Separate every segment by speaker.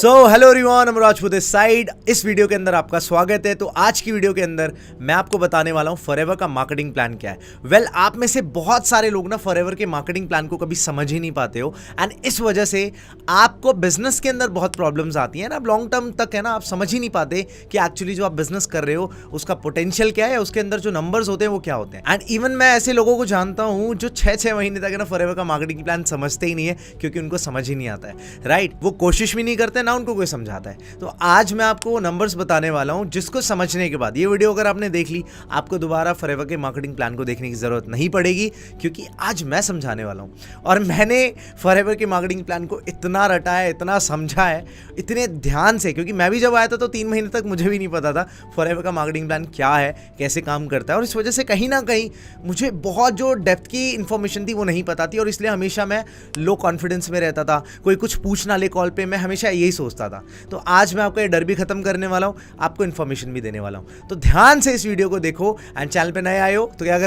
Speaker 1: So hello everyone, I'm Rajput this side. इस video के अंदर आपका स्वागत है। तो आज की वीडियो के अंदर मैं आपको बताने वाला हूँ फॉरएवर का मार्केटिंग प्लान क्या है। वेल, आप में से बहुत सारे लोग ना फॉरएवर के मार्केटिंग प्लान को कभी समझ ही नहीं पाते हो एंड इस वजह से आपको बिजनेस के अंदर बहुत प्रॉब्लम्स आती हैं ना। लॉन्ग टर्म तक है ना, आप समझ ही नहीं पाते कि एक्चुअली जो आप बिजनेस कर रहे हो उसका पोटेंशियल क्या है, उसके अंदर जो नंबर्स होते हैं वो क्या होते हैं। एंड इवन मैं ऐसे लोगों को जानता हूँ जो 6-6 महीने तक है ना फॉरएवर का मार्केटिंग प्लान समझते ही नहीं है, क्योंकि उनको समझ ही नहीं आता है। राइट, वो कोशिश भी नहीं करते ना, उनको कोई समझाता है। तो आज मैं आपको वो नंबर्स बताने वाला हूं जिसको समझने के बाद ये वीडियो अगर आपने देख ली, आपको दोबारा फॉरएवर के मार्केटिंग प्लान को देखने की जरूरत नहीं पड़ेगी, क्योंकि आज मैं समझाने वाला हूं। और मैंने फॉरएवर के मार्केटिंग प्लान को इतना रटा है, इतना समझा है, इतने ध्यान से, क्योंकि मैं भी जब आया था तो 3 महीने तक मुझे भी नहीं पता था फॉरएवर का मार्केटिंग प्लान क्या है, कैसे काम करता है। और इस वजह से कहीं ना कहीं मुझे बहुत जो डेप्थ की इंफॉर्मेशन थी वो नहीं पता थी, और इसलिए हमेशा मैं लो कॉन्फिडेंस में रहता था। कोई कुछ पूछ ना ले कॉल पे, मैं हमेशा यही सोचता था। तो आज मैं आपका ये डर भी खत्म करने वाला हूं, आपको इन्फॉर्मेशन भी देने वाला हूं। तो ध्यान से इस वीडियो को देखो एंड चैनल पे नए आए हो तो क्या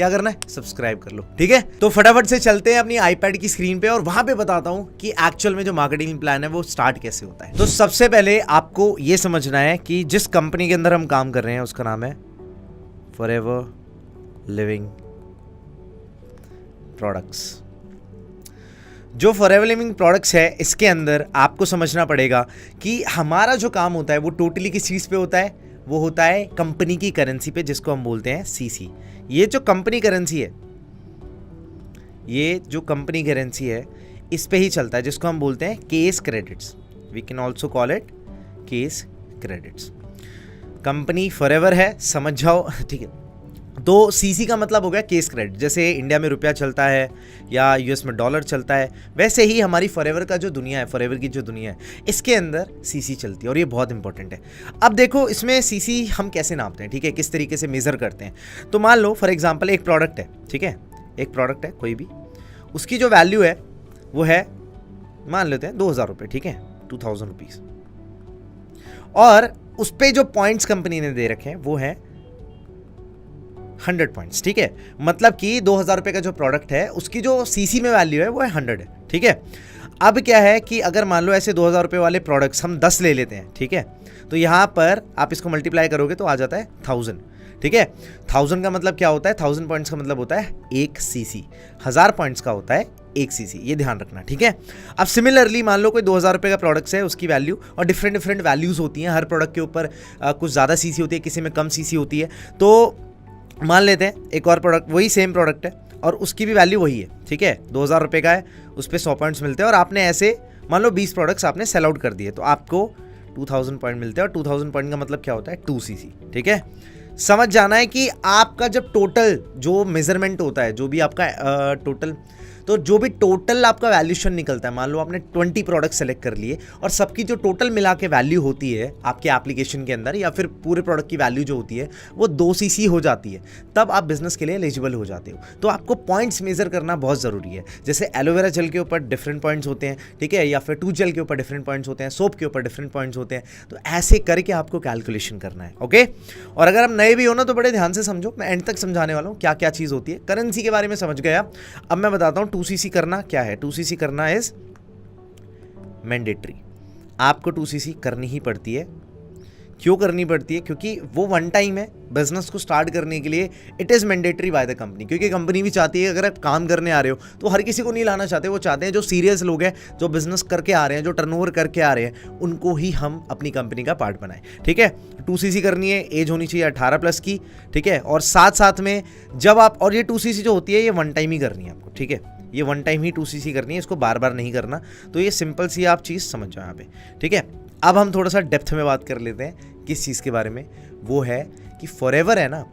Speaker 1: करना है सब्सक्राइब कर लो, ठीक है। तो फटाफट से चलते हैं अपनी आईपैड की स्क्रीन पे और वहां पे बताता हूं कि एक्चुअल में जो मार्केटिंग प्लान है वो स्टार्ट कैसे होता है। तो सबसे पहले आपको ये समझना है कि जिस कंपनी के अंदर हम काम कर रहे हैं उसका नाम है फॉरएवर लिविंग प्रोडक्ट्स। जो फॉरएवर लिविंग प्रोडक्ट्स है, इसके अंदर आपको समझना पड़ेगा कि हमारा जो काम होता है वो टोटली किस चीज़ पे होता है। वो होता है कंपनी की करेंसी पे, जिसको हम बोलते हैं सीसी। ये जो कंपनी करेंसी है, ये जो कंपनी करेंसी है, इस पे ही चलता है, जिसको हम बोलते हैं case credits. We can also call it case credits. Company Forever है, समझ जाओ, ठीक है। तो सीसी का मतलब हो गया केस क्रेडिट। जैसे इंडिया में रुपया चलता है या यूएस में डॉलर चलता है, वैसे ही हमारी फॉरएवर का जो दुनिया है, फॉरएवर की जो दुनिया है, इसके अंदर सीसी चलती है, और ये बहुत इंपॉर्टेंट है। अब देखो, इसमें सीसी हम कैसे नापते हैं, ठीक है, किस तरीके से मेजर करते हैं। तो मान लो फॉर एग्जांपल एक प्रोडक्ट है, ठीक है, एक प्रोडक्ट है कोई भी, उसकी जो वैल्यू है वो है, मान लेते हैं 2000 रुपये, ठीक है, 2000 रुपीज़। और उस पर जो पॉइंट्स कंपनी ने दे रखे हैं वो है 100 पॉइंट्स, ठीक है। मतलब कि 2000 रुपये का जो प्रोडक्ट है उसकी जो सीसी में वैल्यू है वो है 100 है, ठीक है। अब क्या है कि अगर मान लो ऐसे 2000 रुपये वाले प्रोडक्ट्स हम 10 ले लेते हैं, ठीक है, तो यहाँ पर आप इसको मल्टीप्लाई करोगे तो आ जाता है 1000, ठीक है। 1000 का मतलब क्या होता है, 1000 पॉइंट्स का मतलब होता है 1 सीसी। 1000 पॉइंट्स का होता है 1 सीसी, ये ध्यान रखना, ठीक है। अब सिमिलरली मान लो कोई 2000 रुपये का प्रोडक्ट्स है, उसकी वैल्यू, और डिफरेंट वैल्यूज़ होती हैं हर प्रोडक्ट के ऊपर, कुछ ज़्यादा सीसी होती है, किसी में कम सीसी होती है। तो मान लेते हैं एक और प्रोडक्ट, वही सेम प्रोडक्ट है और उसकी भी वैल्यू वही है, ठीक है, 2000 रुपये का है, उस पर 100 पॉइंट्स मिलते हैं, और आपने ऐसे मान लो 20 प्रोडक्ट्स आपने सेल आउट कर दिए, तो आपको 2000 पॉइंट मिलते हैं। और 2000 पॉइंट का मतलब क्या होता है, 2 सीसी, ठीक है। समझ जाना है कि आपका जब टोटल जो मेजरमेंट होता है, जो भी आपका टोटल, तो जो भी टोटल आपका वैल्यूशन निकलता है, मान लो आपने 20 प्रोडक्ट सेलेक्ट कर लिए और सबकी जो टोटल मिला के वैल्यू होती है आपके एप्लीकेशन के अंदर, या फिर पूरे प्रोडक्ट की वैल्यू जो होती है वो 2 सीसी हो जाती है, तब आप बिजनेस के लिए एलिजिबल हो जाते हो। तो आपको पॉइंट्स मेजर करना बहुत ज़रूरी है। जैसे एलोवेरा जेल के ऊपर डिफरेंट पॉइंट्स होते हैं, ठीक है, या फिर टूथ जेल के ऊपर डिफरेंट पॉइंट्स होते हैं, सोप के ऊपर डिफरेंट पॉइंट्स होते हैं। तो ऐसे करके आपको कैलकुलेशन करना है, ओके। और अगर आप नए भी हो ना तो बड़े ध्यान से समझो, मैं एंड तक समझाने वाला हूँ क्या क्या चीज़ होती है। करेंसी के बारे में समझ गया, अब मैं बताता हूँ 2 सीसी करना क्या है। 2 सीसी करना इज मैंडेटरी। आपको 2 सीसी करनी ही पड़ती है। क्यों करनी पड़ती है? क्योंकि वो वन टाइम है, बिजनेस को स्टार्ट करने के लिए it is mandatory by the company. क्योंकि कंपनी भी चाहती है अगर आप काम करने आ रहे हो तो हर किसी को नहीं लाना चाहते, वो चाहते हैं जो सीरियस लोग हैं, जो बिजनेस करके आ रहे हैं, जो टर्नओवर करके आ रहे हैं, उनको ही हम अपनी कंपनी का पार्ट बनाएं, ठीक है। 2 सीसी करनी है, एज होनी चाहिए 18 प्लस की, ठीक है। और साथ में जब आप, और ये 2 सीसी जो होती है ये वन टाइम ही करनी है आपको, ठीक है, ये वन टाइम ही 2 सीसी करनी है, इसको बार बार नहीं करना। तो ये सिंपल सी आप चीज़ समझ जाओ यहाँ पे, ठीक है। अब हम थोड़ा सा डेप्थ में बात कर लेते हैं किस चीज़ के बारे में, वो है कि फॉरएवर है ना,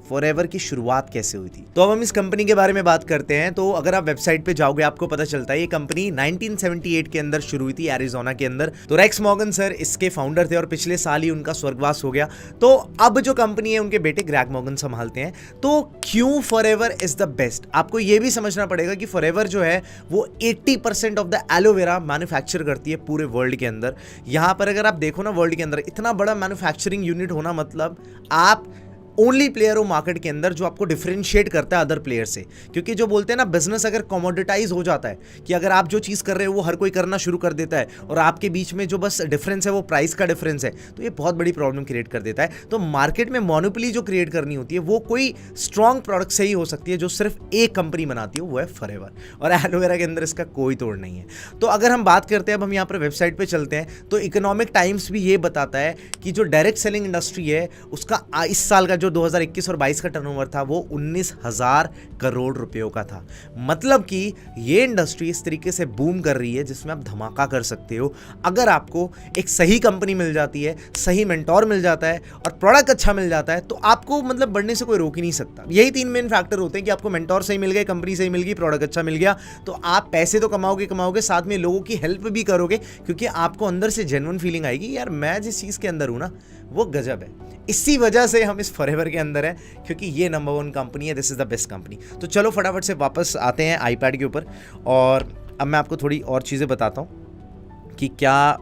Speaker 1: फॉरएवर की शुरुआत कैसे हुई थी। तो अब हम इस कंपनी के बारे में बात करते हैं। तो अगर आप वेबसाइट पे जाओगे आपको पता चलता है ये कंपनी 1978 के अंदर शुरू हुई थी, एरिजोना के अंदर। तो रेक्स मॉर्गन सर इसके फाउंडर थे और पिछले साल ही उनका स्वर्गवास हो गया। तो अब जो कंपनी है उनके बेटे ग्रेग मॉर्गन संभालते हैं। तो क्यों फॉरएवर इज द बेस्ट, आपको ये भी समझना पड़ेगा कि फॉरएवर जो है वो 80% ऑफ द एलोवेरा मैन्युफैक्चर करती है पूरे वर्ल्ड के अंदर। यहाँ पर अगर आप देखो ना, वर्ल्ड के अंदर इतना बड़ा मैन्युफैक्चरिंग यूनिट होना मतलब आप ओनली प्लेयर हो मार्केट के अंदर जो आपको डिफरेंशिएट करता है अदर प्लेयर से। क्योंकि जो बोलते हैं ना, बिजनेस अगर कमोडिटाइज हो जाता है कि अगर आप जो चीज़ कर रहे हो वो हर कोई करना शुरू कर देता है और आपके बीच में जो बस डिफरेंस है वो प्राइस का डिफरेंस है, तो ये बहुत बड़ी प्रॉब्लम क्रिएट कर देता है। तो मार्केट में मोनोपोली जो क्रिएट करनी होती है वो कोई स्ट्रॉन्ग प्रोडक्ट से ही हो सकती है जो सिर्फ एक कंपनी बनाती है, वो है फॉरएवर। और एलोवेरा के अंदर इसका कोई तोड़ नहीं है। तो अगर हम बात करते हैं, अब हम यहाँ पर वेबसाइट पे चलते हैं, तो इकोनॉमिक टाइम्स भी ये बताता है कि जो डायरेक्ट सेलिंग इंडस्ट्री है उसका इस साल का जो 2021 और 22 का टर्नओवर था वो 19,000 करोड़ रुपयों का था। मतलब कि ये इंडस्ट्री इस तरीके से बूम कर रही है जिसमें आप धमाका कर सकते हो अगर आपको एक सही कंपनी मिल जाती है, सही मेंटोर मिल जाता है और प्रोडक्ट अच्छा मिल जाता है, तो आपको मतलब बढ़ने से कोई रोक ही नहीं सकता। यही 3 मेन फैक्टर होते हैं कि आपको मेंटोर सही मिल गए, कंपनी सही मिल गई, प्रोडक्ट अच्छा मिल गया, तो आप पैसे तो कमाओगे, साथ में लोगों की हेल्प भी करोगे, क्योंकि आपको अंदर से जेन्युइन फीलिंग आएगी, यार मैं जिस चीज़ के अंदर हूँ ना वो गजब है। इसी वजह से हम इस फॉरएवर के अंदर हैं, क्योंकि ये नंबर 1 कंपनी है, this is the best company. तो चलो फटाफट से वापस आते हैं आईपैड के ऊपर और अब मैं आपको थोड़ी और चीज़ें बताता हूँ कि क्या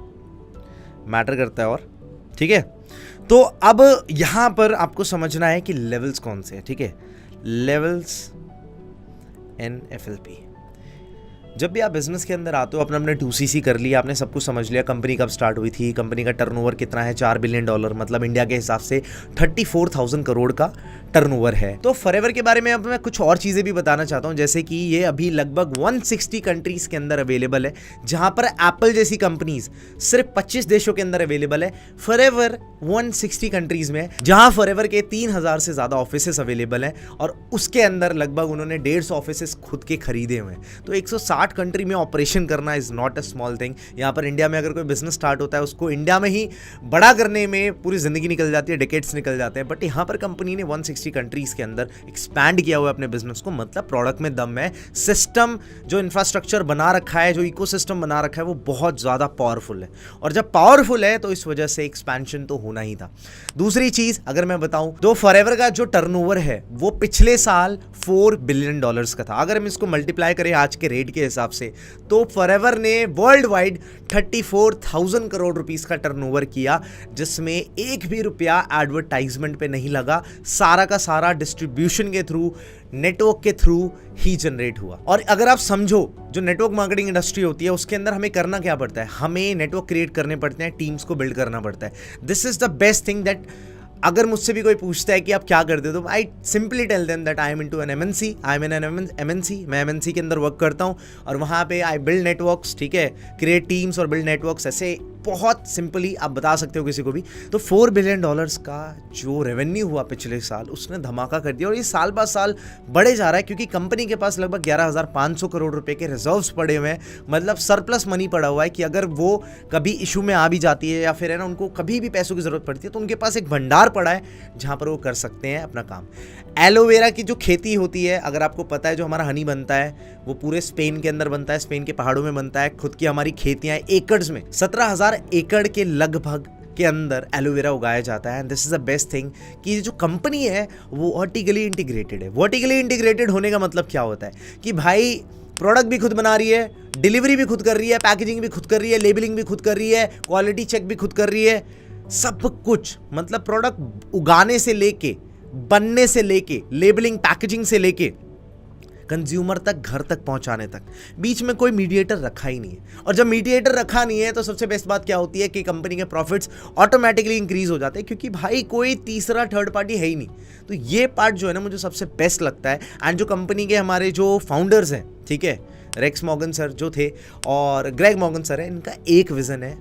Speaker 1: मैटर करता है। और ठीक है, तो अब यहाँ पर आपको समझना है कि लेवल्स कौन से हैं। ठीक है, लेवल्स NFLP। जब भी आप बिजनेस के अंदर आते हो, अपने 2CC कर लिया, आपने सब कुछ समझ लिया, कंपनी कब स्टार्ट हुई थी, कंपनी का टर्नओवर कितना है, $4 बिलियन, मतलब इंडिया के हिसाब से 34,000 करोड़ का टर्नओवर है। तो फॉरएवर के बारे में अब मैं कुछ और चीज़ें भी बताना चाहता हूँ, जैसे कि ये अभी लगभग 160 कंट्रीज़ के अंदर अवेलेबल है, जहाँ पर एप्पल जैसी कंपनीज सिर्फ 25 देशों के अंदर अवेलेबल है। फॉरएवर 160 कंट्रीज़ में, जहाँ फॉरएवर के 3,000 से ज़्यादा ऑफिसेस अवेलेबल हैं और उसके अंदर लगभग उन्होंने 150 ऑफिसेस खुद के खरीदे हुए हैं। तो 160 कंट्री में ऑपरेशन करना is not a small thing. यहाँ पर इंडिया में अगर कोई बिजनेस स्टार्ट होता है उसको इंडिया में ही बड़ा करने में पूरी ज़िंदगी निकल जाती है, डिकेड्स निकल जाते हैं, बट यहाँ पर कंपनी ने 160 कंट्रीज के अंदर एक्सपैंड किया हुआ है अपने बिजनेस को। मतलब प्रोडक्ट में दम है, सिस्टम जो इंफ्रास्ट्रक्चर बना रखा है, जो इकोसिस्टम बना रखा है वो बहुत ज़्यादा पावरफुल है, और जब पावरफुल है तो इस वजह से एक्सपेंशन तो होना ही था। दूसरी चीज़ अगर मैं बताऊं तो फॉरएवर का जो टर्नओवर है वो पिछले साल $4 बिलियन का था। अगर हम इसको मल्टीप्लाई करें आज के रेट के हिसाब से, तो फॉरएवर ने वर्ल्ड वाइड 34,000 करोड़ रुपीस का टर्नओवर किया, जिसमें एक भी रुपया एडवर्टाइजमेंट पे नहीं लगा, सारा का सारा डिस्ट्रीब्यूशन के थ्रू, नेटवर्क के थ्रू ही जनरेट हुआ। और अगर आप समझो जो नेटवर्क मार्केटिंग इंडस्ट्री होती है उसके अंदर हमें करना क्या पड़ता है, हमें नेटवर्क क्रिएट करने पड़ते हैं, टीम्स को बिल्ड करना पड़ता है। This is the best thing that अगर मुझसे भी कोई पूछता है कि आप क्या करते हो, तो I simply tell them that I am into an MNC, I am in an MNC, मैं MNC के अंदर वर्क करता हूँ और वहाँ पे आई बिल्ड नेटवर्क्स, ठीक है, क्रिएट टीम्स और बिल्ड नेटवर्क्स। ऐसे बहुत सिंपली आप बता सकते हो किसी को भी। तो $4 बिलियन का जो रेवेन्यू हुआ पिछले साल, उसने धमाका कर दिया और ये साल बाद साल बढ़े जा रहा है, क्योंकि कंपनी के पास लगभग 11,500 करोड़ रुपए के रिजर्व्स पड़े हुए हैं। मतलब सरप्लस मनी पड़ा हुआ है कि अगर वो कभी इशू में आ भी जाती है या फिर है ना उनको कभी भी पैसों की जरूरत पड़ती है, तो उनके पास एक भंडार पड़ा है जहां पर वो कर सकते हैं अपना काम। एलोवेरा की जो खेती होती है, अगर आपको पता है, जो हमारा हनी बनता है वो पूरे स्पेन के अंदर बनता है, स्पेन के पहाड़ों में बनता है। खुद की हमारी खेतियां एकड़्स में 17,000 एकड़ के लगभग के अंदर एलोवेरा उगाया जाता है। And this is the best thing कि जो कंपनी है वो वर्टिकली इंटीग्रेटेड है। वर्टिकली इंटीग्रेटेड होने का मतलब क्या होता है कि भाई प्रोडक्ट भी खुद बना रही है, डिलीवरी भी खुद कर रही है, पैकेजिंग भी खुद कर रही है, लेबलिंग भी खुद कर रही है, क्वालिटी चेक भी खुद कर रही है, सब कुछ। मतलब प्रोडक्ट उगाने से लेके, बनने से लेके, लेबलिंग, पैकेजिंग से लेके कंज्यूमर तक, घर तक पहुंचाने तक, बीच में कोई मीडिएटर रखा ही नहीं है। और जब मीडिएटर रखा नहीं है तो सबसे बेस्ट बात क्या होती है कि कंपनी के प्रॉफिट्स ऑटोमेटिकली इंक्रीज हो जाते हैं, क्योंकि भाई कोई तीसरा थर्ड पार्टी है ही नहीं। तो ये पार्ट जो है ना मुझे सबसे बेस्ट लगता है। एंड जो कंपनी के हमारे जो फाउंडर्स हैं, ठीक है, रेक्स मॉर्गन सर जो थे और ग्रेग मॉर्गन सर है, इनका एक विजन है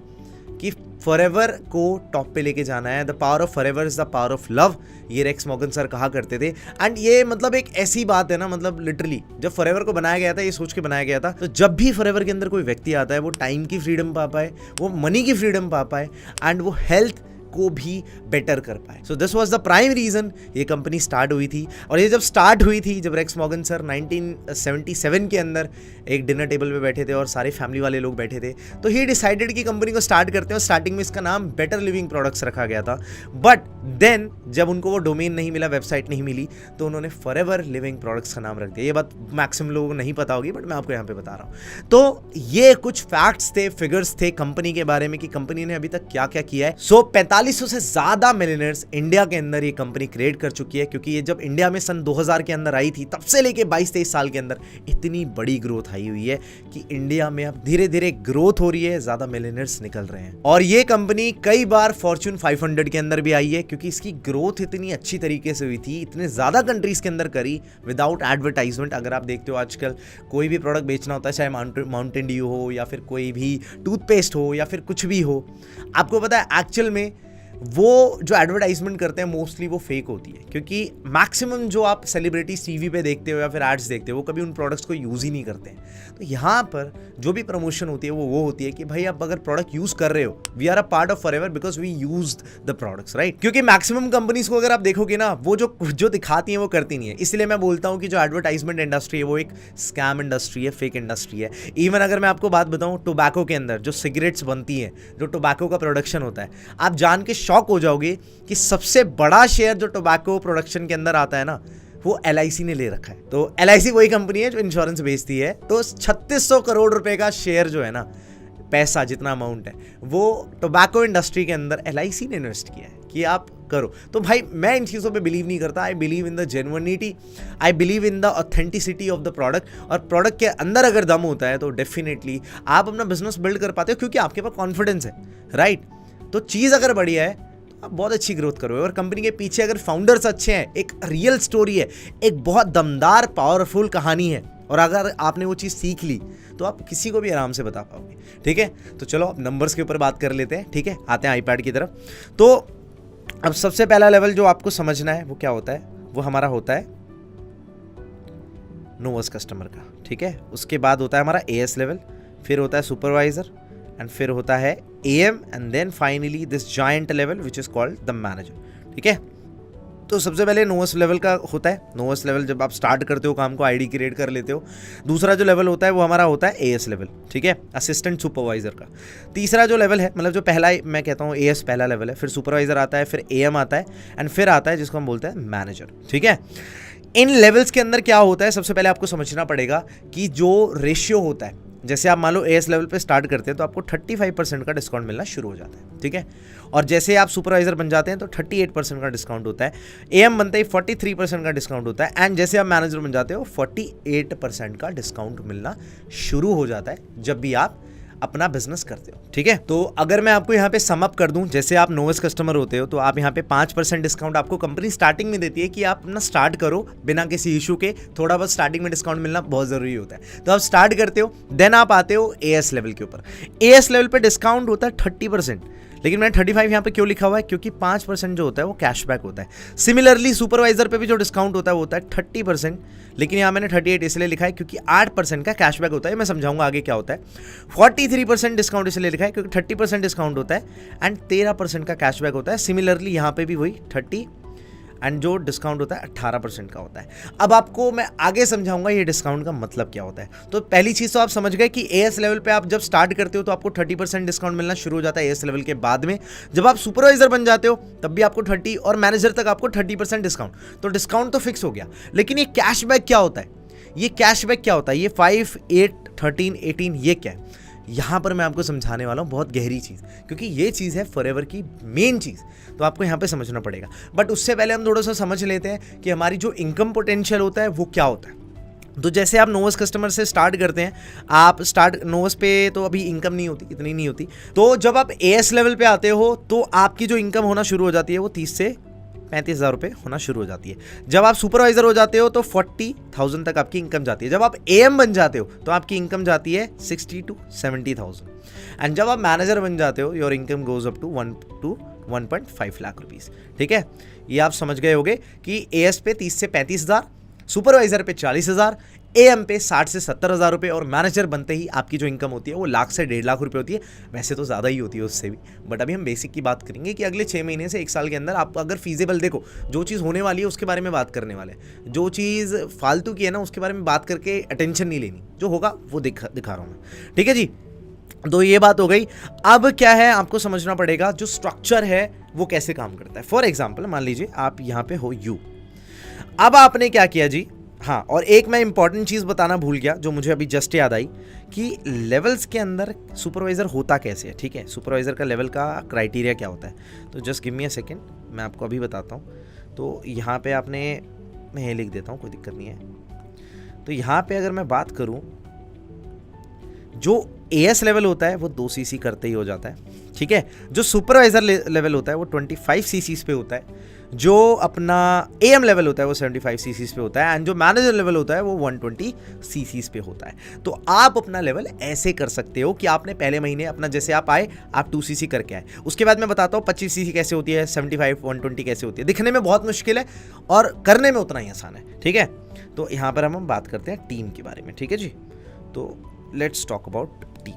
Speaker 1: कि फॉरएवर को टॉप पे लेके जाना है। The power of forever is the power of love, ये रेक्स मॉर्गन सर कहा करते थे। एंड ये मतलब एक ऐसी बात है ना, मतलब लिटरली जब फॉरएवर को बनाया गया था, ये सोच के बनाया गया था, तो जब भी फॉरएवर के अंदर कोई व्यक्ति आता है वो टाइम की फ्रीडम पा पाए, वो मनी की फ्रीडम पा पाए, एंड वो हेल्थ को भी बेटर कर पाए। So this was the prime reason ये कंपनी स्टार्ट हुई थी। और ये जब स्टार्ट हुई थी, जब रेक्स मॉर्गन सर 1977 के अंदर एक डिनर टेबल पे बैठे थे और सारे फैमिली वाले लोग बैठे थे, तो ही डिसाइडेड कि कंपनी को स्टार्ट करते हैं। और स्टार्टिंग में इसका नाम बेटर लिविंग प्रोडक्ट्स रखा गया था, बट देन जब उनको वो डोमेन नहीं मिला, वेबसाइट नहीं मिली, तो उन्होंने फॉरएवर लिविंग प्रोडक्ट्स का नाम रख दिया। ये बात मैक्सिमम लोगों को नहीं पता होगी, बट मैं आपको यहाँ पे बता रहा हूँ। तो ये कुछ फैक्ट्स थे, फिगर्स थे कंपनी के बारे में कि कंपनी ने अभी तक क्या क्या किया है। सो 45 4200 से ज़्यादा मिलियनर्स इंडिया के अंदर ये कंपनी क्रिएट कर चुकी है, क्योंकि ये जब इंडिया में सन 2000 के अंदर आई थी तब से लेके 22-23 साल के अंदर इतनी बड़ी ग्रोथ आई हुई है कि इंडिया में अब धीरे धीरे ग्रोथ हो रही है, ज़्यादा मिलियनर्स निकल रहे हैं। और ये कंपनी कई बार फॉर्च्यून 500 के अंदर भी आई है, क्योंकि इसकी ग्रोथ इतनी अच्छी तरीके से हुई थी, इतने ज़्यादा कंट्रीज़ के अंदर करी विदाउट एडवर्टाइजमेंट। अगर आप देखते हो आजकल कोई भी प्रोडक्ट बेचना होता है, चाहे माउंटेन ड्यू हो या फिर कोई भी टूथपेस्ट हो या फिर कुछ भी हो, आपको पता है एक्चुअल में वो जो एडवर्टाइजमेंट करते हैं मोस्टली वो फेक होती है, क्योंकि मैक्सिमम जो आप सेलिब्रिटी टीवी पे देखते हो या फिर एड्स देखते हो वो कभी उन प्रोडक्ट्स को यूज़ ही नहीं करते हैं। तो यहाँ पर जो भी प्रमोशन होती है वो होती है कि भाई आप अगर प्रोडक्ट यूज़ कर रहे हो, we are a part of Forever because we used the products, right. क्योंकि मैक्सिमम कंपनीज को अगर आप देखोगे ना, वो जो दिखाती हैं वो करती नहीं है। इसलिए मैं बोलता हूँ कि जो एडवर्टाइजमेंट इंडस्ट्री है वो एक स्कैम इंडस्ट्री है, फेक इंडस्ट्री है। इवन अगर मैं आपको बात बताऊँ, टोबैको के अंदर जो सिगरेट्स बनती हैं, जो टोबैको का प्रोडक्शन होता है, आप जान के शॉक हो जाओगे कि सबसे बड़ा शेयर जो टोबैको प्रोडक्शन के अंदर आता है ना, वो LIC ने ले रखा है। तो LIC वही कंपनी है जो इंश्योरेंस बेचती है। तो 3600 करोड़ रुपए का शेयर जो है ना, पैसा जितना अमाउंट है, वो टोबैको इंडस्ट्री के अंदर LIC ने इन्वेस्ट किया है कि आप करो। तो भाई मैं इन चीज़ों पे बिलीव नहीं करता। I believe in the genuinity, I believe in the authenticity of the product. और प्रोडक्ट के अंदर अगर दम होता है तो डेफिनेटली आप अपना बिजनेस बिल्ड कर पाते हो, क्योंकि आपके पास कॉन्फिडेंस है, राइट। तो चीज़ अगर बढ़िया है आप बहुत अच्छी ग्रोथ करोगे। और कंपनी के पीछे अगर फाउंडर्स अच्छे हैं, एक रियल स्टोरी है, एक बहुत दमदार पावरफुल कहानी है, और अगर आपने वो चीज़ सीख ली तो आप किसी को भी आराम से बता पाओगे, ठीक है। तो चलो अब नंबर्स के ऊपर बात कर लेते हैं, ठीक है। आते हैं आईपैड की तरफ। तो अब सबसे पहला लेवल जो आपको समझना है वो क्या होता है, वो हमारा होता है नोवर्स कस्टमर का, ठीक है। उसके बाद होता है हमारा AS लेवल, फिर होता है सुपरवाइजर, एंड फिर होता है AM, and then finally this giant level which is called the manager, ठीक है। तो सबसे पहले नोवर्स लेवल का होता है। नोवर्स लेवल जब आप स्टार्ट करते हो काम को, ID क्रिएट कर लेते हो। दूसरा जो लेवल होता है वो हमारा होता है AS लेवल, ठीक है, असिस्टेंट सुपरवाइजर का। तीसरा जो लेवल है, मतलब जो पहला मैं कहता हूँ AS पहला लेवल है, फिर सुपरवाइजर आता है, फिर AM आता है, एंड फिर आता है जिसको हम बोलते हैं मैनेजर, ठीक है। इन लेवल्स के अंदर क्या होता है, सबसे पहले आपको समझना पड़ेगा कि जो रेशियो होता है, जैसे आप मान लो AS लेवल पे स्टार्ट करते हैं तो आपको 35% का डिस्काउंट मिलना शुरू हो जाता है, ठीक है। और जैसे आप सुपरवाइजर बन जाते हैं तो 38% का डिस्काउंट होता है। AM बनते ही 43% का डिस्काउंट होता है, एंड जैसे आप मैनेजर बन जाते हो 48% का डिस्काउंट मिलना शुरू हो जाता है जब भी आप अपना बिजनेस करते हो, ठीक है। तो अगर मैं आपको यहाँ पे सम अप कर दूं, जैसे आप नोवेस कस्टमर होते हो तो आप यहाँ पे 5% डिस्काउंट आपको कंपनी स्टार्टिंग में देती है कि आप अपना स्टार्ट करो बिना किसी इशू के। थोड़ा बहुत स्टार्टिंग में डिस्काउंट मिलना बहुत जरूरी होता है। तो आप स्टार्ट करते हो, देन आप आते हो AS लेवल के ऊपर। AS लेवल पे डिस्काउंट होता है 30%, लेकिन मैंने 35 यहाँ पे क्यों लिखा हुआ है, क्योंकि 5% जो होता है वो कैशबैक होता है। सिमिलरली सुपरवाइजर पे भी जो डिस्काउंट होता है वो होता है 30%, लेकिन यहाँ मैंने 38 इसलिए लिखा है क्योंकि 8% का कैशबैक होता है। मैं समझाऊंगा आगे क्या होता है। 43% डिस्काउंट इसलिए लिखा है क्योंकि 30% डिस्काउंट होता है एंड 13% का कैशबैक होता है। सिमिलरली यहाँ पे भी वही 30 एंड जो डिस्काउंट होता है 18% का होता है। अब आपको मैं आगे समझाऊंगा ये डिस्काउंट का मतलब क्या होता है। तो पहली चीज़ तो आप समझ गए कि AS लेवल पे आप जब स्टार्ट करते हो तो आपको 30% डिस्काउंट मिलना शुरू हो जाता है AS लेवल के बाद में। जब आप सुपरवाइजर बन जाते हो तब भी आपको 30 और मैनेजर तक आपको 30% डिस्काउंट। तो डिस्काउंट तो फिक्स हो गया, लेकिन ये कैशबैक क्या होता है, ये कैशबैक क्या होता है, ये 5, 8, 13, 18 ये क्या है, यहाँ पर मैं आपको समझाने वाला हूँ बहुत गहरी चीज़, क्योंकि ये चीज़ है फॉरएवर की मेन चीज़। तो आपको यहाँ पे समझना पड़ेगा। बट उससे पहले हम थोड़ा सा समझ लेते हैं कि हमारी जो इनकम पोटेंशियल होता है वो क्या होता है। तो जैसे आप नोवेस कस्टमर से स्टार्ट करते हैं, आप स्टार्ट नोवेस पे तो अभी इनकम नहीं होती, इतनी नहीं होती। तो जब आप AS लेवल पे आते हो तो आपकी जो इनकम होना शुरू हो जाती है वो 30 से 35,000 रुपये होना शुरू हो जाती है। जब आप सुपरवाइजर हो जाते हो तो 40,000 तक आपकी इनकम जाती है। जब आप AM बन जाते हो तो आपकी इनकम जाती है 60 to 70,000 एंड जब आप मैनेजर बन जाते हो your income goes up to 1 to 1.5 lakh rupees. ठीक है, ये आप समझ गए होंगे कि AS पे 30 से 35,000, सुपरवाइजर पे 40,000, AM पे 60 से 70,000 रुपये और मैनेजर बनते ही आपकी जो इनकम होती है वो लाख से 1.5 लाख रुपये होती है। वैसे तो ज़्यादा ही होती है उससे भी, बट अभी हम बेसिक की बात करेंगे कि अगले 6 महीने से 1 साल के अंदर आप अगर फीजेबल देखो, जो चीज़ होने वाली है उसके बारे में बात करने वाले हैं। जो चीज़ फालतू की है ना उसके बारे में बात करके अटेंशन नहीं लेनी, जो होगा वो दिखा रहा हूँ मैं। ठीक है जी, तो ये बात हो गई। अब क्या है, आपको समझना पड़ेगा जो स्ट्रक्चर है वो कैसे काम करता है। फॉर एग्जाम्पल मान लीजिए आप यहाँ पे हो यू, अब आपने क्या किया जी, हाँ, और एक मैं इंपॉर्टेंट चीज़ बताना भूल गया जो मुझे अभी जस्ट याद आई कि लेवल्स के अंदर सुपरवाइज़र होता कैसे है। ठीक है, सुपरवाइज़र का लेवल का क्राइटेरिया क्या होता है, तो just give me a second, मैं आपको अभी बताता हूँ। तो यहाँ पे आपने, मैं ये लिख देता हूँ, कोई दिक्कत नहीं है। तो यहाँ पे अगर मैं बात करूँ, जो एएस लेवल होता है वो 2 सीसी करते ही हो जाता है। ठीक है, जो सुपरवाइज़र लेवल होता है वो 25 सीसीज पे होता है, जो अपना एएम लेवल होता है वो 75 सीसीज पे होता है, एंड जो मैनेजर लेवल होता है वो 120 सीसीज पे होता है। तो आप अपना लेवल ऐसे कर सकते हो कि आपने पहले महीने अपना, जैसे आप आए, आप 2 सीसी करके आए, उसके बाद मैं बताता हूँ 25 सीसी कैसे होती है, 75 120 कैसे होती है। दिखने में बहुत मुश्किल है और करने में उतना ही आसान है। ठीक है, तो यहाँ पर हम बात करते हैं टीम के बारे में। ठीक है जी, तो लेट्स टॉक अबाउट टीम।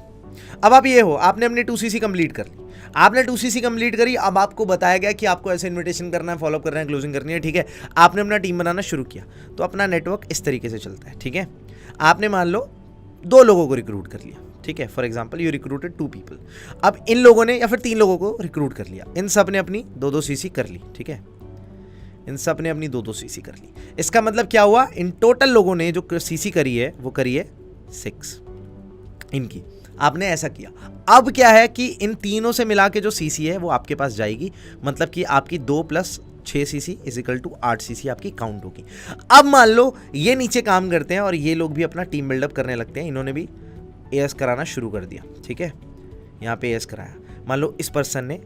Speaker 1: अब आप ये हो, आपने अपनी 2 सीसी कंप्लीट कर ली, आपने 2 सीसी कंप्लीट करी। अब आपको बताया गया कि आपको ऐसे इनविटेशन करना है, फॉलोअप करना है, क्लोजिंग करनी है। ठीक है, आपने अपना टीम बनाना शुरू किया, तो अपना नेटवर्क इस तरीके से चलता है। ठीक है, आपने मान लो 2 लोगों को रिक्रूट कर लिया। ठीक है, for example you recruited 2 people. अब इन लोगों ने या फिर 3 लोगों को रिक्रूट कर लिया, इन सब ने अपनी 2-2 सीसी कर ली। ठीक है, इन सब ने अपनी 2-2 सीसी कर ली। इसका मतलब क्या हुआ, इन टोटल लोगों ने जो सीसी करी है वो करी है 6 इनकी। आपने ऐसा किया। अब क्या है कि इन तीनों से मिला के जो सीसी है वो आपके पास जाएगी, मतलब कि आपकी 2 + 6 CC is equal to 8 CC आपकी काउंट होगी। अब मान लो ये नीचे काम करते हैं और ये लोग भी अपना टीम बिल्डअप करने लगते हैं, इन्होंने भी एएस कराना शुरू कर दिया। ठीक है, यहाँ पे एएस कराया, मान लो इस पर्सन ने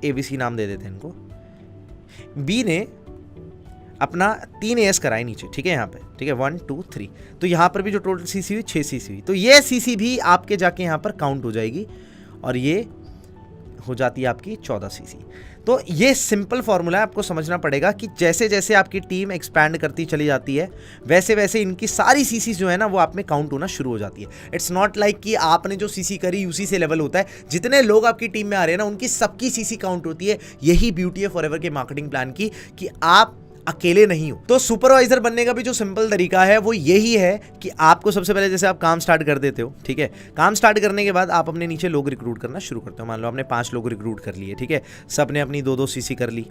Speaker 1: ABC नाम दे देते हैं इनको, बी ने अपना 3 एएस कराए नीचे। ठीक है, यहाँ पे, ठीक है, 1 2 3, तो यहाँ पर भी जो टोटल सीसी हुई 6 सीसी हुई, तो ये सीसी भी आपके जाके यहाँ पर काउंट हो जाएगी और ये हो जाती है आपकी 14 सीसी। तो ये सिंपल फॉर्मूला है, आपको समझना पड़ेगा कि जैसे जैसे आपकी टीम एक्सपैंड करती चली जाती है वैसे वैसे इनकी सारी सीसी जो है ना वो आप में काउंट होना शुरू हो जाती है। इट्स नॉट लाइक कि आपने जो सीसी करी उसी से लेवल होता है, जितने लोग आपकी टीम में आ रहे हैं ना उनकी सबकी सीसी काउंट होती है। यही ब्यूटी है फॉरएवर के मार्केटिंग प्लान की कि आप अकेले नहीं हो। तो सुपरवाइजर बनने का भी जो सिंपल तरीका है वो यही है कि आपको सबसे पहले, जैसे आप काम स्टार्ट कर देते हो, ठीक है, काम स्टार्ट करने के बाद आप अपने नीचे लोग रिक्रूट करना शुरू करते हो। मान लो आपने 5 लोग रिक्रूट कर लिए। ठीक है, सब ने अपनी 2-2 सीसी कर ली,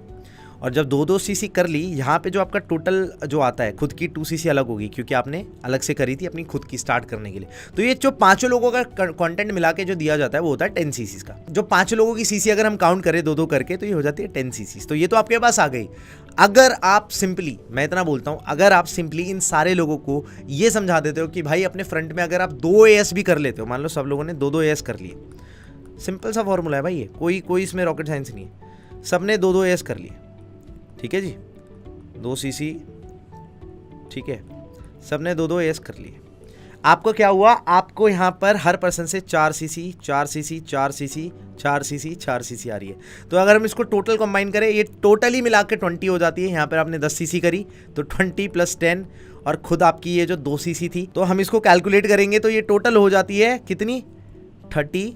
Speaker 1: और जब 2-2 सीसी कर ली, यहाँ पे जो आपका टोटल जो आता है, खुद की 2 सीसी अलग होगी क्योंकि आपने अलग से करी थी अपनी खुद की स्टार्ट करने के लिए। तो ये जो 5 लोगों का कंटेंट मिला के जो दिया जाता है वो होता है 10 सीसी का। जो 5 लोगों की सीसी अगर हम काउंट करें 2-2 करके तो ये हो जाती है 10 सीसी। तो ये तो आपके पास आ गई। अगर आप सिंपली, मैं इतना बोलता हूँ, अगर आप सिंपली इन सारे लोगों को ये समझा देते हो कि भाई अपने फ्रंट में अगर आप 2 एएस भी कर लेते हो, मान लो सब लोगों ने 2-2 एएस कर लिए, सिंपल सा फॉर्मूला है भाई ये, कोई इसमें रॉकेट साइंस नहीं है। सब ने 2-2 एएस कर लिए, ठीक है जी, 2 सीसी, ठीक है, सब ने 2-2 एएस कर लिए। आपको क्या हुआ, आपको यहाँ पर हर पर्सन से 4 CC 4 CC 4 CC 4 CC 4 CC आ रही है। तो अगर हम इसको टोटल कंबाइन करें, ये टोटली मिला के 20 हो जाती है। यहाँ पर आपने 10 सीसी करी तो 20 + 10, और खुद आपकी ये जो 2 सीसी थी, तो हम इसको कैलकुलेट करेंगे तो ये टोटल हो जाती है कितनी, 32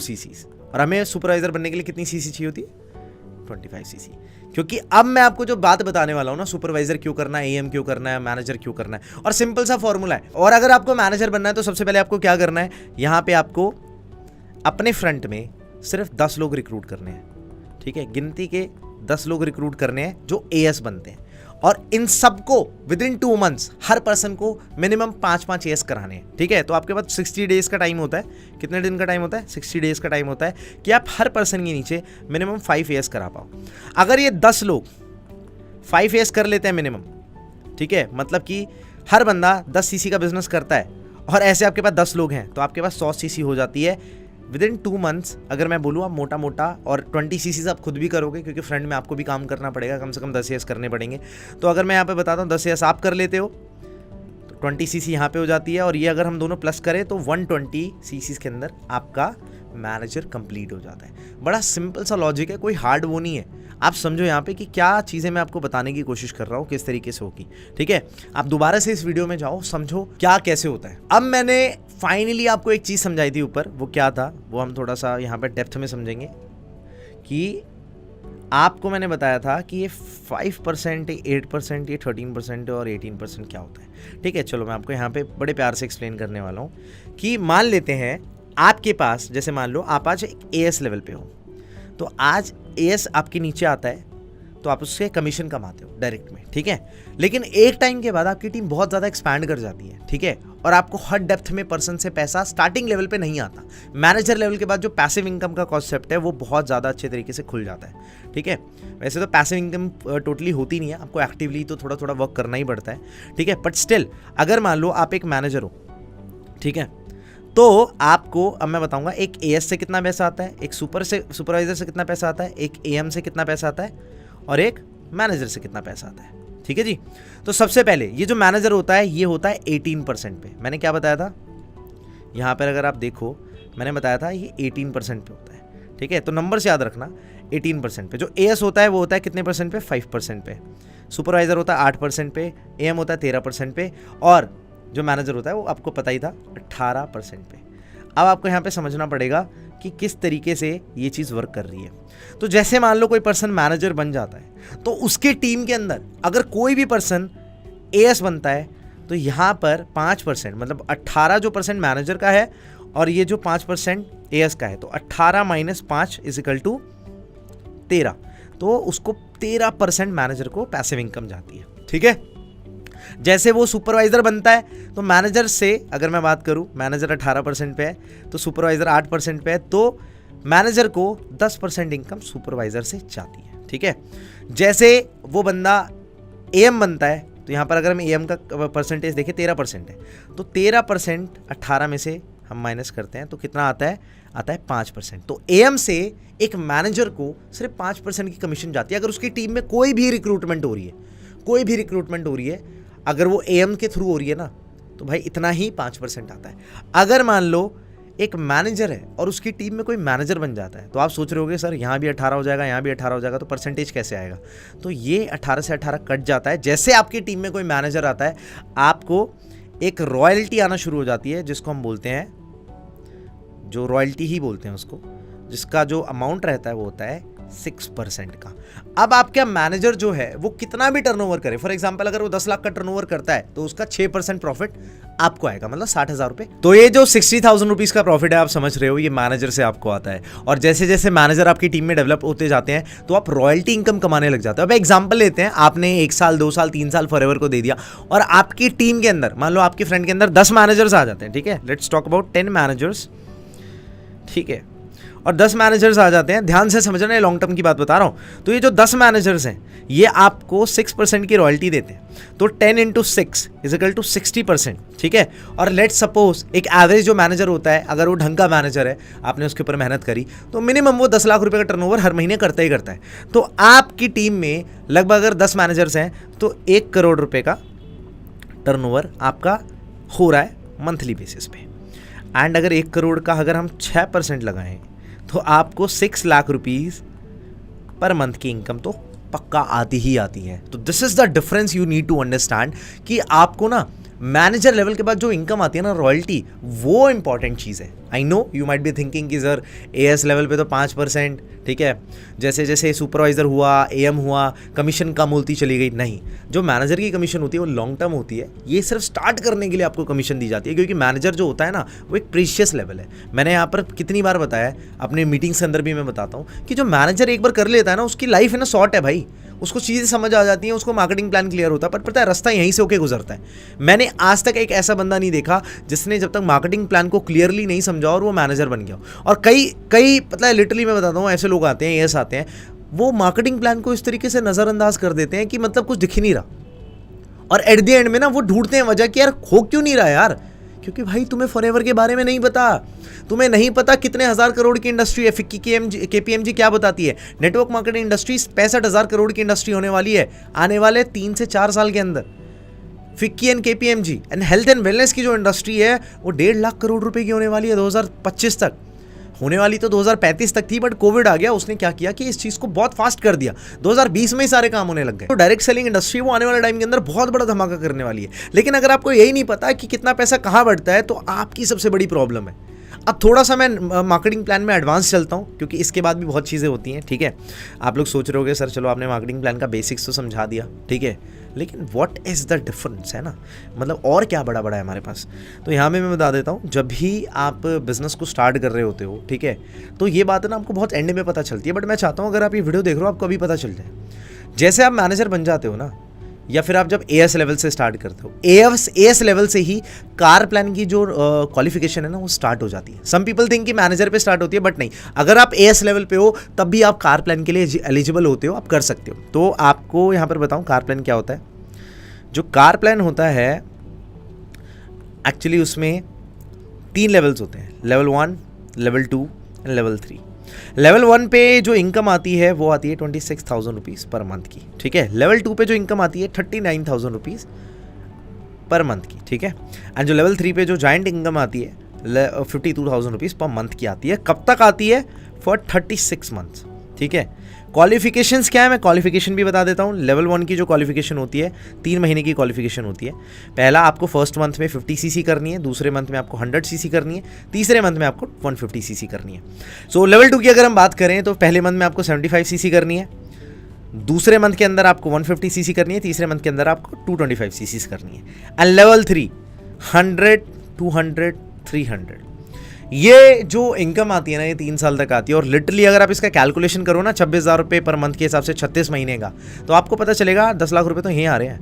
Speaker 1: सीसी। और हमें सुपरवाइजर बनने के लिए कितनी सीसी चाहिए होती है, 25 सीसी। क्योंकि अब मैं आपको जो बात बताने वाला हूं ना, सुपरवाइजर क्यों करना है, एएम क्यों करना है, मैनेजर क्यों करना है, और सिंपल सा फॉर्मूला है। और अगर आपको मैनेजर बनना है तो सबसे पहले आपको क्या करना है, यहां पे आपको अपने फ्रंट में सिर्फ 10 लोग रिक्रूट करने हैं। ठीक है, गिनती के 10 लोग रिक्रूट करने हैं जो एएस बनते हैं, और इन सबको विदिन 2 मंथ्स हर पर्सन को मिनिमम 5-5 एएस कराने हैं। ठीक है, तो आपके पास 60 डेज का टाइम होता है। कितने दिन का टाइम होता है, 60 डेज का टाइम होता है कि आप हर पर्सन के नीचे मिनिमम 5 एएस करा पाओ। अगर ये 10 लोग 5 एएस कर लेते हैं मिनिमम, ठीक है, मतलब कि हर बंदा 10 सीसी का बिजनेस करता है, और ऐसे आपके पास 10 लोग हैं तो आपके पास 100 सीसी हो जाती है विदिन 2 मंथ्स। अगर मैं बोलूँ आप मोटा मोटा, और 20 सीसीज आप खुद भी करोगे क्योंकि फ्रंट में आपको भी काम करना पड़ेगा, कम से कम 10 एएस करने पड़ेंगे। तो अगर मैं यहाँ पे बताता हूँ 10 एएस आप कर लेते हो तो 20 सीसी यहाँ पे हो जाती है, और ये अगर हम दोनों प्लस करें तो 120 सीसीज के अंदर आपका मैनेजर कंप्लीट हो जाता है। बड़ा सिंपल सा लॉजिक है, कोई हार्ड वो नहीं है। आप समझो यहाँ पे कि क्या चीज़ें मैं आपको बताने की कोशिश कर रहा हूँ, किस तरीके से होगी। ठीक है, आप दोबारा से इस वीडियो में जाओ, समझो क्या कैसे होता है। अब मैंने फाइनली आपको एक चीज़ समझाई थी ऊपर, वो क्या था वो हम थोड़ा सा यहाँ पे डेप्थ में समझेंगे। कि आपको मैंने बताया था कि ये 5%, 8%, ये 13% और 18% क्या होता है। ठीक है, चलो मैं आपको यहाँ पे बड़े प्यार से एक्सप्लेन करने वाला हूँ। कि मान लेते हैं आपके पास, जैसे मान लो आप आज एएस लेवल पे हो, तो आज एएस आपके नीचे आता है तो आप उससे कमीशन कमाते हो डायरेक्ट में, ठीक है। लेकिन एक टाइम के बाद आपकी टीम बहुत ज़्यादा एक्सपैंड कर जाती है, ठीक है, और आपको हर डेप्थ में पर्सन से पैसा स्टार्टिंग लेवल पे नहीं आता। मैनेजर लेवल के बाद जो पैसिव इनकम का कॉन्सेप्ट है वो बहुत ज़्यादा अच्छे तरीके से खुल जाता है, ठीक है। वैसे तो पैसिव इनकम टोटली होती नहीं है, आपको एक्टिवली तो थोड़ा थोड़ा वर्क करना ही पड़ता है, ठीक है। बट स्टिल अगर मान लो आप एक मैनेजर हो, ठीक है, तो आपको अब मैं बताऊंगा एक एएस से कितना पैसा आता है, एक सुपरवाइजर से कितना पैसा आता है, एक एएम से कितना पैसा आता है और एक मैनेजर से कितना पैसा आता है, ठीक है जी। तो सबसे पहले ये जो मैनेजर होता है ये होता है 18% पे। मैंने क्या बताया था यहाँ पर, अगर आप देखो मैंने बताया था ये 18% पे होता है, ठीक है। तो नंबर से याद रखना 18% पे। जो एएस होता है वो होता है कितने परसेंट पे, 5% पे। सुपरवाइजर होता है 8% पे, एएम होता है 13% पे, और जो मैनेजर होता है वो आपको पता ही था 18% पे। अब आपको यहाँ पे समझना पड़ेगा कि किस तरीके से ये चीज़ वर्क कर रही है। तो जैसे मान लो कोई पर्सन मैनेजर बन जाता है तो उसके टीम के अंदर अगर कोई भी पर्सन एएस बनता है तो यहाँ पर 5% मतलब 18 जो परसेंट मैनेजर का है और ये जो 5% एएस का है, तो 18 माइनस 5 इज इक्वल टू 13। तो उसको 13% मैनेजर को पैसिव इनकम जाती है, ठीक है। जैसे वो सुपरवाइजर बनता है तो मैनेजर से अगर मैं बात करूं, मैनेजर 18% पे है तो सुपरवाइजर 8% पे है, तो मैनेजर को 10% इनकम सुपरवाइजर से जाती है, ठीक है। जैसे वो बंदा एएम बनता है तो यहाँ पर अगर हम एएम का परसेंटेज देखें 13% है, तो 13% 18 में से हम माइनस करते हैं तो कितना आता है, आता है 5%। तो एएम से एक मैनेजर को सिर्फ 5% की कमीशन जाती है अगर उसकी टीम में कोई भी रिक्रूटमेंट हो रही है, अगर वो एएम के थ्रू हो रही है ना तो भाई इतना ही 5% आता है। अगर मान लो एक मैनेजर है और उसकी टीम में कोई मैनेजर बन जाता है तो आप सोच रहे होगे सर यहाँ भी 18 हो जाएगा, यहाँ भी 18 हो जाएगा, तो परसेंटेज कैसे आएगा। तो ये 18 से 18 कट जाता है। जैसे आपकी टीम में कोई मैनेजर आता है आपको एक रॉयल्टी आना शुरू हो जाती है, जिसको हम बोलते हैं, जो रॉयल्टी ही बोलते हैं उसको, जिसका जो अमाउंट रहता है वो होता है 6% का। अब आपका मैनेजर जो है वो कितना भी टर्नओवर करे, फॉर एग्जांपल अगर वो 10 लाख का टर्नओवर करता है तो उसका 6% प्रॉफिट आपको आएगा, मतलब 60,000 रुपए। तो ये जो 60,000 रुपीज का प्रॉफिट है आप समझ रहे हो, ये मैनेजर से आपको आता है। और जैसे जैसे मैनेजर आपकी टीम में डेवलप होते जाते हैं तो आप रॉयल्टी इनकम कमाने लग जाते हो। अब एग्जाम्पल लेते हैं, आपने 1 साल 2 साल 3 साल फॉरएवर को दे दिया और आपकी टीम के अंदर मान लो आपके फ्रेंड के अंदर 10 मैनेजर्स आ जाते हैं, ठीक है। लेट्स टॉक अबाउट 10 मैनेजर्स, ठीक है, और 10 मैनेजर्स आ जाते हैं। ध्यान से समझना, लॉन्ग टर्म की बात बता रहा हूं। तो ये जो 10 मैनेजर्स हैं ये आपको 6% की रॉयल्टी देते हैं, तो 10 इंटू 6 इज इक्वल टू 60%, ठीक है। और लेट्स सपोज एक एवरेज जो मैनेजर होता है, अगर वो ढंग का मैनेजर है, आपने उसके ऊपर मेहनत करी, तो मिनिमम वो 10 लाख रुपए का टर्नओवर हर महीने करता ही करता है। तो आपकी टीम में लगभग अगर 10 मैनेजर्स हैं तो 1 करोड़ रुपए का टर्नओवर आपका हो रहा है मंथली बेसिस पे। एंड अगर 1 करोड़ का अगर हम 6% लगाएं तो आपको 6 लाख रुपीस पर मंथ की इनकम तो पक्का आती ही आती है। तो this is the difference you need to understand कि आपको ना मैनेजर लेवल के बाद जो इनकम आती है ना रॉयल्टी, वो इंपॉर्टेंट चीज़ है। I know you might be thinking कि सर एएस लेवल पे तो 5%, ठीक है, जैसे जैसे सुपरवाइजर हुआ, एएम हुआ, कमीशन कम होती चली गई। नहीं, जो मैनेजर की कमीशन होती है वो लॉन्ग टर्म होती है। ये सिर्फ स्टार्ट करने के लिए आपको कमीशन दी जाती है, क्योंकि मैनेजर जो होता है ना वो एक प्रीशियस लेवल है। मैंने यहाँ पर कितनी बार बताया है, अपने मीटिंग्स के अंदर भी मैं बताता हूँ कि जो मैनेजर एक बार कर लेता है ना उसकी लाइफ है ना शॉर्ट है भाई, उसको चीज़ें समझ आ जाती हैं, उसको मार्केटिंग प्लान क्लियर होता है। पर पता है रास्ता यहीं से होके गुजरता है। मैंने आज तक एक ऐसा बंदा नहीं देखा जिसने जब तक मार्केटिंग प्लान को क्लियरली नहीं समझा और वो मैनेजर बन गया। और कई पता है लिटरली मैं बताता हूँ, ऐसे लोग आते हैं, एएस आते हैं, वो मार्केटिंग प्लान को इस तरीके से नज़रअंदाज कर देते हैं कि मतलब कुछ दिख ही नहीं रहा, और एट द एंड में ना वो ढूंढते हैं वजह कि यार हो क्यों नहीं रहा यार, क्योंकि भाई तुम्हें फॉरएवर के बारे में नहीं पता, तुम्हें नहीं पता कितने हज़ार करोड़ की इंडस्ट्री है। फिक्की केपीएमजी क्या बताती है, नेटवर्क मार्केटिंग इंडस्ट्री 65,000 करोड़ की इंडस्ट्री होने वाली है आने वाले 3 से 4 साल के अंदर। FICCI and KPMG and health and wellness की जो इंडस्ट्री है वो 1.5 लाख करोड़ रुपए की होने वाली है 2025 तक। होने वाली तो 2035 तक थी, बट कोविड आ गया, उसने क्या किया कि इस चीज़ को बहुत फास्ट कर दिया। 2020 में ही सारे काम होने लग गए। तो डायरेक्ट सेलिंग इंडस्ट्री वो आने वाले टाइम के अंदर बहुत बड़ा धमाका करने वाली है। लेकिन अगर आपको यही नहीं पता कि कितना पैसा कहाँ बढ़ता है तो आपकी सबसे बड़ी प्रॉब्लम है। अब थोड़ा सा मैं मार्केटिंग प्लान में एडवांस चलता हूँ, क्योंकि इसके बाद भी बहुत चीज़ें होती हैं, ठीक है। आप लोग सोच रहे होगे सर चलो आपने मार्केटिंग प्लान का बेसिक्स तो समझा दिया, ठीक है, लेकिन व्हाट इज़ द डिफरेंस, है ना, मतलब और क्या बड़ा बड़ा है हमारे पास। तो यहाँ में मैं बता देता हूँ, जब भी आप बिज़नेस को स्टार्ट कर रहे होते हो, ठीक है, तो ये बात है ना आपको बहुत एंड में पता चलती है, बट मैं चाहता हूँ अगर आप ये वीडियो देख रहे हो आपको अभी पता चल जाए, जैसे आप मैनेजर बन जाते हो ना, या फिर आप जब एएस लेवल से स्टार्ट करते हो, एएस लेवल से ही कार प्लान की जो क्वालिफिकेशन है ना वो स्टार्ट हो जाती है। सम पीपल थिंक कि मैनेजर पे स्टार्ट होती है, बट नहीं, अगर आप एएस लेवल पे हो तब भी आप कार प्लान के लिए एलिजिबल होते हो, आप कर सकते हो। तो आपको यहाँ पर बताऊँ कार प्लान क्या होता है। जो कार प्लान होता है एक्चुअली उसमें 3 लेवल्स होते हैं, level 1, level 2 and level 3। Level 1 पे जो इनकम आती है वो आती है 26,000 रुपीज़ पर मंथ की, ठीक है। लेवल 2 पे जो इनकम आती है 39,000 रुपीज़ पर मंथ की, ठीक है। एंड जो लेवल 3 पे जो जॉइंट इनकम आती है 52,000 रुपीज़ पर मंथ की आती है। कब तक आती है? फॉर 36 मंथ्स, ठीक है। क्वालिफिकेशंस क्या है, मैं क्वालिफिकेशन भी बता देता हूँ। लेवल 1 की जो क्वालिफिकेशन होती है 3 महीने की क्वालिफिकेशन होती है। पहला आपको फर्स्ट मंथ में 50 सीसी करनी है, दूसरे मंथ में आपको 100 सीसी करनी है, तीसरे मंथ में आपको 150 सीसी करनी है। सो लेवल 2 की अगर हम बात करें तो पहले मंथ में आपको 75 सीसी करनी है, दूसरे मंथ के अंदर आपको 150 सीसी करनी है, तीसरे मंथ के अंदर आपको 225 सीसी करनी है। And level 3 100, 200, 300। ये जो इनकम आती है ना ये 3 साल तक आती है। और लिटरली अगर आप इसका कैलकुलेशन करो ना 26,000 रुपये पर मंथ के हिसाब से 36 महीने का, तो आपको पता चलेगा 10 लाख रुपए तो यहीं आ रहे हैं।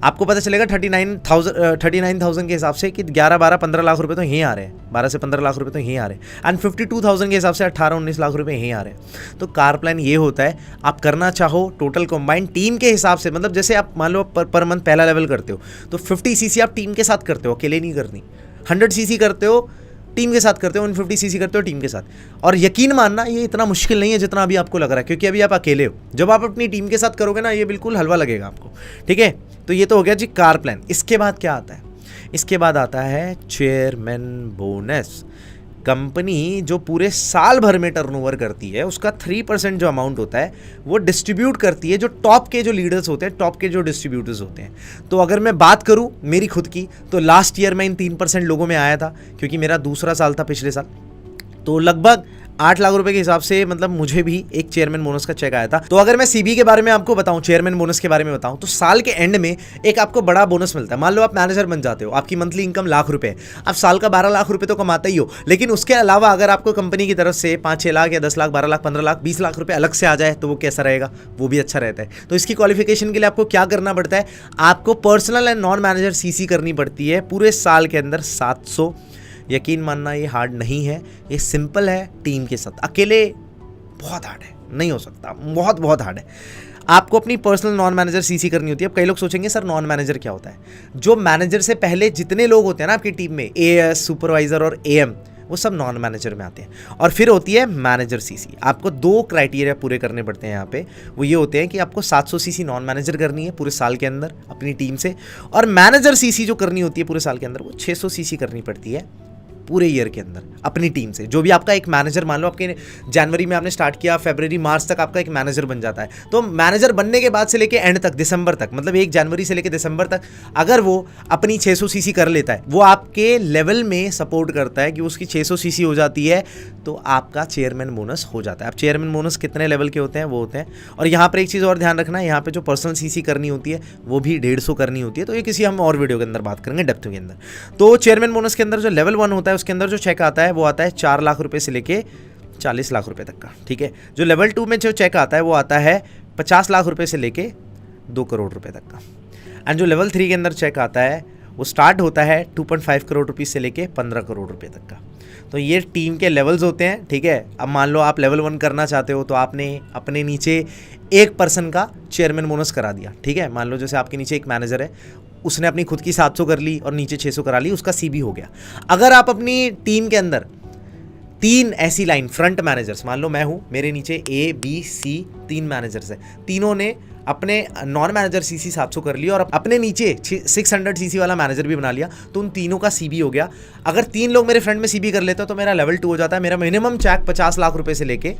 Speaker 1: आपको पता चलेगा 39,000 के हिसाब से कि 11, 12, 15 लाख रुपए तो यहीं आ रहे हैं, 12 से 15 लाख रुपए तो यहीं आ रहे हैं। एंड 52,000 के हिसाब से 18, 19 लाख रुपए यहीं आ रहे हैं। तो कार प्लान ये होता है, आप करना चाहो टोटल कॉम्बाइंड टीम के हिसाब से, मतलब जैसे आप मान लो पर मंथ पहला लेवल करते हो तो 50 सीसी आप टीम के साथ करते हो, अकेले नहीं करनी। 100 सीसी करते हो टीम के साथ करते हो, 150 सीसी करते हो टीम के साथ। और यकीन मानना ये इतना मुश्किल नहीं है जितना अभी आपको लग रहा है, क्योंकि अभी आप अकेले हो। जब आप अपनी टीम के साथ करोगे ना ये बिल्कुल हलवा लगेगा आपको, ठीक है। तो ये तो हो गया जी कार प्लान। इसके बाद क्या आता है? इसके बाद आता है चेयरमैन बोनस। कंपनी जो पूरे साल भर में टर्नओवर करती है उसका 3% जो अमाउंट होता है वो डिस्ट्रीब्यूट करती है जो टॉप के जो लीडर्स होते हैं, टॉप के जो डिस्ट्रीब्यूटर्स होते हैं। तो अगर मैं बात करूं मेरी खुद की, तो लास्ट ईयर मैं इन 3% लोगों में आया था, क्योंकि मेरा दूसरा साल था पिछले साल। तो लगभग 8 लाख रुपए के हिसाब से मतलब मुझे भी एक चेयरमैन बोनस का चेक आया था। तो अगर मैं सीबी के बारे में आपको बताऊं, चेयरमैन बोनस के बारे में बताऊं, तो साल के एंड में एक आपको बड़ा बोनस मिलता है। मान लो आप मैनेजर बन जाते हो, आपकी मंथली इनकम लाख रुपए, आप साल का 12 लाख रुपए तो कमाते ही हो, लेकिन उसके अलावा अगर आपको कंपनी की तरफ से 5-6 लाख या 10 लाख, 12 लाख, 15 लाख, 20 लाख रुपए अलग से आ जाए तो वो कैसा रहेगा? वो भी अच्छा रहता है। तो इसकी क्वालिफिकेशन के लिए आपको क्या करना पड़ता है? आपको personal and non manager CC करनी पड़ती है पूरे साल के अंदर 700। यकीन मानना ये हार्ड नहीं है, ये सिंपल है। टीम के साथ अकेले बहुत हार्ड है, नहीं हो सकता, बहुत बहुत हार्ड है। आपको अपनी पर्सनल नॉन मैनेजर सीसी करनी होती है। अब कई लोग सोचेंगे सर नॉन मैनेजर क्या होता है? जो मैनेजर से पहले जितने लोग होते हैं ना आपकी टीम में, एएस, सुपरवाइजर और एएम, वो सब नॉन मैनेजर में आते हैं। और फिर होती है मैनेजर सीसी। आपको 2 क्राइटेरिया पूरे करने पड़ते हैं यहाँ पे। वो ये होते हैं कि आपको 700 सीसी नॉन मैनेजर करनी है पूरे साल के अंदर अपनी टीम से, और मैनेजर सीसी जो करनी होती है पूरे साल के अंदर वो 600 सीसी करनी पड़ती है पूरे ईयर के अंदर अपनी टीम से। जो भी आपका एक मैनेजर, मान लो आपके जनवरी में आपने स्टार्ट किया, फरवरी मार्च तक आपका एक मैनेजर बन जाता है। तो मैनेजर बनने के बाद से लेके एंड तक, दिसंबर तक, मतलब 1 जनवरी से लेके दिसंबर तक अगर वो अपनी 600 सीसी कर लेता है, वो आपके लेवल में सपोर्ट करता है कि उसकी 600 सीसी हो जाती है, तो आपका चेयरमैन बोनस हो जाता है। अब चेयरमैन बोनस कितने लेवल के होते हैं वो होते हैं। और यहाँ पर एक चीज़ और ध्यान रखना है, यहाँ पे जो पर्सनल सीसी करनी होती है वो भी 150 करनी होती है। तो ये किसी हम और वीडियो के अंदर बात करेंगे डेप्थ के अंदर। तो चेयरमैन बोनस के अंदर जो लेवल 1 होता है उसके अंदर जो चेक आता है वो आता है 4 लाख रुपए से लेके 40 लाख रुपए तक का, ठीक है। जो लेवल 2 में जो चेक आता है वो आता है 50 लाख रुपए से लेके 2 करोड़ रुपए तक का। एंड जो लेवल 3 के अंदर चेक आता है वो स्टार्ट होता है 2.5 करोड़ रुपीज़ से लेके 15 करोड़ रुपए तक का। तो ये टीम के लेवल्स होते हैं, ठीक है। अब मान लो आप लेवल 1 करना चाहते हो तो आपने अपने नीचे एक पर्सन का चेयरमैन बोनस करा दिया, ठीक है। मान लो जैसे आपके नीचे एक मैनेजर है, उसने अपनी खुद की 700 कर ली और नीचे 600 करा ली, उसका सीबी हो गया। अगर आप अपनी टीम के अंदर 3 ऐसी लाइन फ्रंट मैनेजर्स, मान लो मैं हूँ, मेरे नीचे A, B, C 3 मैनेजर्स हैं, तीनों ने अपने नॉन मैनेजर सीसी 700 कर लिया और अपने नीचे 600 सीसी वाला मैनेजर भी बना लिया, तो उन तीनों का सीबी हो गया। अगर 3 लोग मेरे फ्रंट में सीबी कर लेते हो तो मेरा लेवल 2 हो जाता है। मेरा मिनिमम चेक 50 लाख रुपए से लेके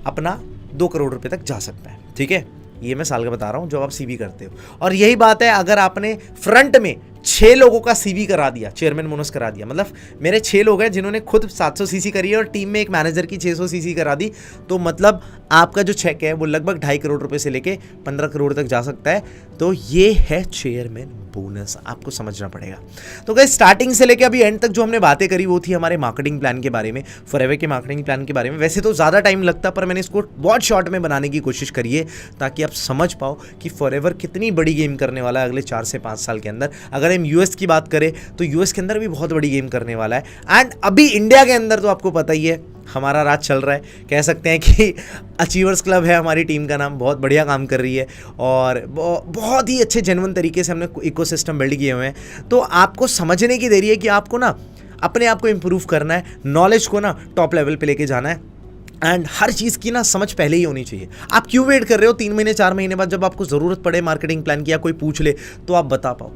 Speaker 1: अपना 2 करोड़ रुपए तक जा सकता है, ठीक है। ये मैं साल का बता रहा हूँ जो आप सीबी करते हो। और यही बात है अगर आपने फ्रंट में 6 लोगों का सीबी करा दिया, चेयरमैन बोनस करा दिया, मतलब मेरे 6 लोग हैं जिन्होंने खुद 700 सीसी करी है और टीम में एक मैनेजर की 600 सीसी करा दी, तो मतलब आपका जो चेक है वो लगभग 2.5 करोड़ रुपए से लेके 15 करोड़ तक जा सकता है। तो ये है चेयरमैन बोनस, आपको समझना पड़ेगा। तो गाइस स्टार्टिंग से लेके अभी एंड तक जो हमने बातें करी वो थी हमारे मार्केटिंग प्लान के बारे में, फॉरएवर के मार्केटिंग प्लान के बारे में। वैसे तो ज़्यादा टाइम लगता पर मैंने इसको बहुत शॉर्ट में बनाने की कोशिश करी है ताकि आप समझ पाओ कि फॉरएवर कितनी बड़ी गेम करने वाला है अगले 4 से 5 साल के अंदर। अगर हम यूएस की बात करें तो यूएस के अंदर भी बहुत बड़ी गेम करने वाला है, एंड अभी इंडिया के अंदर तो आपको पता ही है हमारा राज चल रहा है। कह सकते हैं कि अचीवर्स क्लब है हमारी टीम का नाम, बहुत बढ़िया काम कर रही है और बहुत ही अच्छे जेन्युइन तरीके से हमने इकोसिस्टम बिल्ड किए हुए हैं। तो आपको समझने की देरी है कि आपको ना अपने आप को इम्प्रूव करना है, नॉलेज को ना टॉप लेवल पे लेके जाना है, एंड हर चीज़ की ना समझ पहले ही होनी चाहिए। आप क्यों वेट कर रहे हो 3 महीने 4 महीने बाद, जब आपको ज़रूरत पड़े मार्केटिंग प्लान की या कोई पूछ ले तो आप बता पाओ।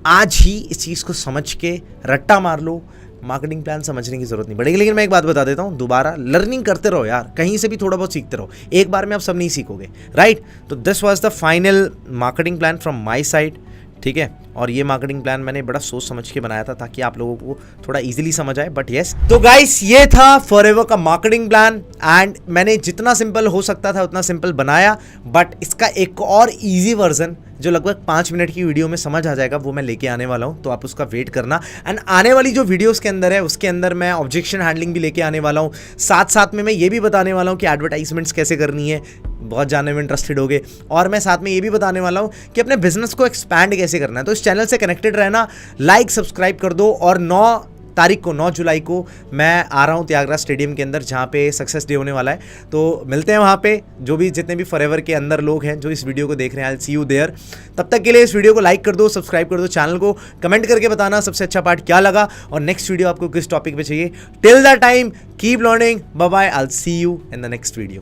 Speaker 1: आज ही इस चीज़ को समझ के रट्टा मार लो, मार्केटिंग प्लान समझने की जरूरत नहीं पड़ेगी। लेकिन मैं एक बात बता देता हूँ, दोबारा लर्निंग करते रहो यार, कहीं से भी थोड़ा बहुत सीखते रहो, एक बार में आप सब नहीं सीखोगे, राइट। तो this was the final marketing plan from my side, ठीक है। और ये मार्केटिंग प्लान मैंने बड़ा सोच समझ के बनाया था ताकि आप लोगों को थोड़ा इजीली समझ आए, बट यस। तो गाइस ये था फॉरएवर का मार्केटिंग प्लान, एंड मैंने जितना सिंपल हो सकता था उतना सिंपल बनाया, बट इसका एक और इजी वर्जन जो लगभग 5 मिनट की वीडियो में समझ आ जाएगा वो मैं लेके आने वाला हूँ, तो आप उसका वेट करना। एंड आने वाली जो वीडियोस के अंदर है उसके अंदर मैं ऑब्जेक्शन हैंडलिंग भी लेके आने वाला हूँ, साथ साथ में मैं ये भी बताने वाला हूँ कि एडवर्टाइजमेंट्स कैसे करनी है, बहुत जानने में इंटरेस्टेड होगे। और मैं साथ में ये भी बताने वाला हूँ कि अपने बिजनेस को एक्सपैंड कैसे करना है। तो इस चैनल से कनेक्टेड रहना, लाइक सब्सक्राइब कर दो। और 9 जुलाई को मैं आ रहा हूँ त्यागराज स्टेडियम के अंदर, जहाँ पे सक्सेस डे होने वाला है। तो मिलते हैं वहाँ पे, जो भी जितने भी फॉरएवर के अंदर लोग हैं जो इस वीडियो को देख रहे हैं, I will see you there. तब तक के लिए इस वीडियो को लाइक कर दो, सब्सक्राइब कर दो चैनल को, कमेंट करके बताना सबसे अच्छा पार्ट क्या लगा और नेक्स्ट वीडियो आपको किस टॉपिक पे चाहिए। Till the time keep learning, bye bye, I will see you in the next video.